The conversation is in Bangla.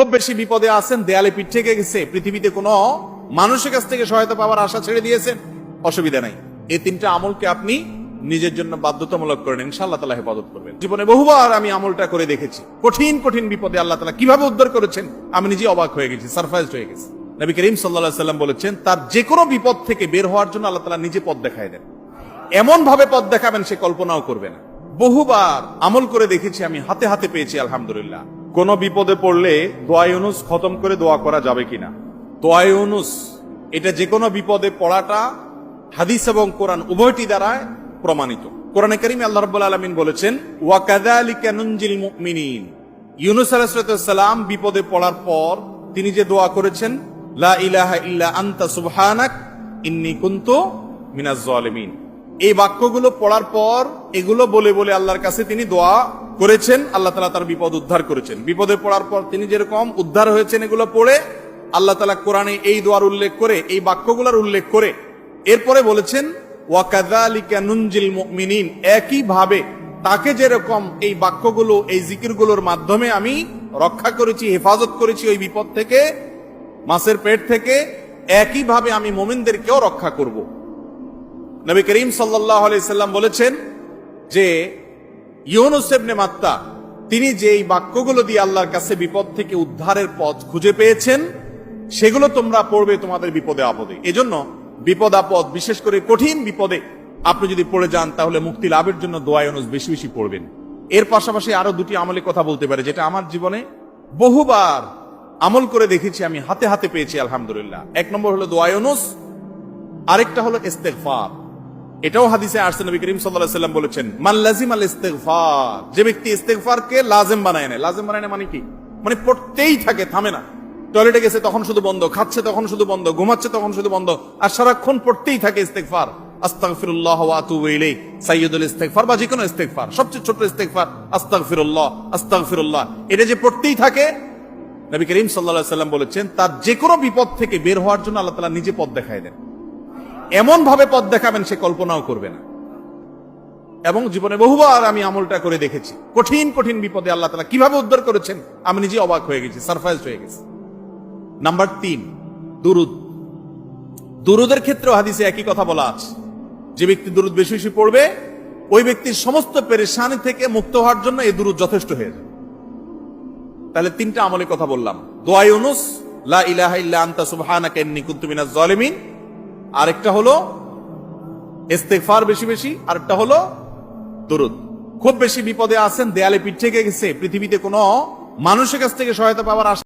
খুব বেশি বিপদে আছেন, দেয়ালে পিঠ থেকে গেছে, পৃথিবীতে কোনো মানুষের কাছ থেকে সহায়তা পাওয়ার আশা ছেড়ে দিয়েছেন, অসুবিধা নাই। এই তিনটা আমলকে আপনি নিজের জন্য বাধ্যতামূলক করেন, ইনশাআল্লাহ তাআলা হেফাজত করবেন। জীবনে বহুবার আমি আমলটা করে দেখেছি। কঠিন কঠিন বিপদে আল্লাহ তাআলা কিভাবে উদ্ধার করেছেন আমি নিজে অবাক হয়ে গেছি, সারপ্রাইজড হয়ে গেছি। নবী করিম সাল্লাল্লাহু আলাইহি ওয়াসাল্লাম বলেছেন, তার যে কোনো বিপদ থেকে বের হওয়ার জন্য আল্লাহ তাআলা নিজে পথ দেখায় দেন। এমন ভাবে পথ দেখাবেন সে কল্পনাও করবে না। বহুবার আমল করে দেখেছি আমি, হাতে হাতে পেয়েছি আলহামদুলিল্লাহ। কোন বিপদে পড়লে দোয়া ইউনুস খতম করে দোয়া করা যাবে কিনা? দোয়া ইউনুস এটা যে কোনো বিপদে পড়াটা হাদিস এবং কোরআন উভয়টি দ্বারায় প্রমাণিত। কোরআনে কারীমে আল্লাহ রাব্বুল আলামিন বলেছেন, ওয়া কাযালিকা নুনজিল মুমিনিন। ইউনুস আলাইহিস সালাম বিপদে পড়ার পর তিনি যে দোয়া করেছেন, লা ইলাহা ইল্লা আনতা সুবহানাক ইন্নী কুনতু মিনাজ জালিমিন, এই বাক্যগুলো পড়ার পর এগুলো বলে বলে আল্লাহর কাছে তিনি দোয়া করেছেন, আল্লাহ তাআলা তার বিপদ উদ্ধার করেছেন। বিপদে পড়ার পর তিনি যেরকম উদ্ধার হয়েছেন এগুলো পড়ে আল্লাহ তাআলা কোরআনে এই দোয়ার উল্লেখ করে, এই বাক্যগুলোর উল্লেখ করে এরপরে বলেছেন, ওয়া কাযালিকা নুনজিল মুমিনিন, একই ভাবে তাকে যেরকম এই বাক্যগুলো, এই জিকিরগুলোর মাধ্যমে আমি রক্ষা করেছি, হেফাজত করেছি ওই বিপদ থেকে, মাছের পেট থেকে, একই ভাবে আমি মুমিনদেরকেও রক্ষা করব। নবী করিম সাল্লাল্লাহু আলাইহি সাল্লাম বলেছেন যে ইউনুস ইবনে মাত্তা তিনি যে এই বাক্যগুলো দিয়ে আল্লাহর কাছে বিপদ থেকে উদ্ধারের পথ খুঁজে পেয়েছেন, সেগুলো তোমরা পড়বে তোমাদের বিপদে আপদে। এজন্য বিপদ আপদ, বিশেষ করে কঠিন বিপদে আপনি যদি পড়ে যান তাহলে মুক্তি লাভের জন্য দোয়া ইউনুস বেশি বেশি পড়বেন। এর পাশাপাশি আরো দুটি আমলের কথা বলতে পারে, যেটা আমার জীবনে বহুবার আমল করে দেখেছি আমি, হাতে হাতে পেয়েছি আলহামদুলিল্লাহ। এক নম্বর হলো দোয়া ইউনুস, আরেকটা হলো ইস্তেগফার। এটাও হাদিসে আসছে, নবী করিম সাল্লাল্লাহু আলাইহি ওয়াসাল্লাম বলেছেন, মান লাজিমাল ইস্তেগফার, যে ব্যক্তি ইস্তেগফারকে লাজিম বানায় নেয়। লাজিম বানায় নেয় মানে কি? মানে পড়তেই থাকে, থামে না। টয়লেটে গেছে তখন শুধু বন্ধ, খাচ্ছে তখন শুধু বন্ধ, ঘুমাচ্ছে তখন শুধু বন্ধ, আর সারাক্ষণ পড়তেই থাকে ইস্তেগফার। আস্তাগফিরুল্লাহ ওয়া আতুবু ইলাইহি, সাইয়্যিদুল ইস্তেগফার বা যে কোনো ইস্তেগফার, সবচেয়ে ছোট ইস্তেগফার আস্তাগফিরুল্লাহ আস্তাগফিরুল্লাহ, এটা যে পড়তেই থাকে, নবী করিম সাল্লাল্লাহু আলাইহি ওয়াসাল্লাম বলেছেন, তার যে কোনো বিপদ থেকে বের হওয়ার জন্য আল্লাহ তাআলা নিজে পথ দেখায় দেন। এমন ভাবে পথ দেখাবেন সে কল্পনাও করবে না। এবং জীবনে বহুবার আমি আমলটা করে দেখেছি। কঠিন কঠিন বিপদে আল্লাহ তাআলা কিভাবে উদ্ধার করেছেন আমি নিজে অবাক হয়ে গেছি, সারপ্রাইজড হয়ে গেছি। নাম্বার 3, দুরুদ। দুরুদের ক্ষেত্রে হাদিসে একই কথা বলা আছে, যে ব্যক্তি দুরুদ বেশি বেশি পড়বে ওই ব্যক্তির সমস্ত পেরেশানি থেকে মুক্ত হওয়ার জন্য এই দুরুদ যথেষ্ট হয়ে যাবে। তাহলে 3টা আমলের কথা বললাম, দোয়া ইউনুস, লা ইলাহা ইল্লা আনতা সুবহানাকা ইন্নী কুনতু মিনাজ জালিমিন, আরেকটা হলো ইস্তেগফার বেশি বেশি, আরেকটা হলো দুরুদ। খুব বেশি বিপদে আছেন, দেয়ালে পিঠ থেকে গেছে, পৃথিবীতে কোনো মানুষের কাছ থেকে সহায়তা পাওয়ার আশা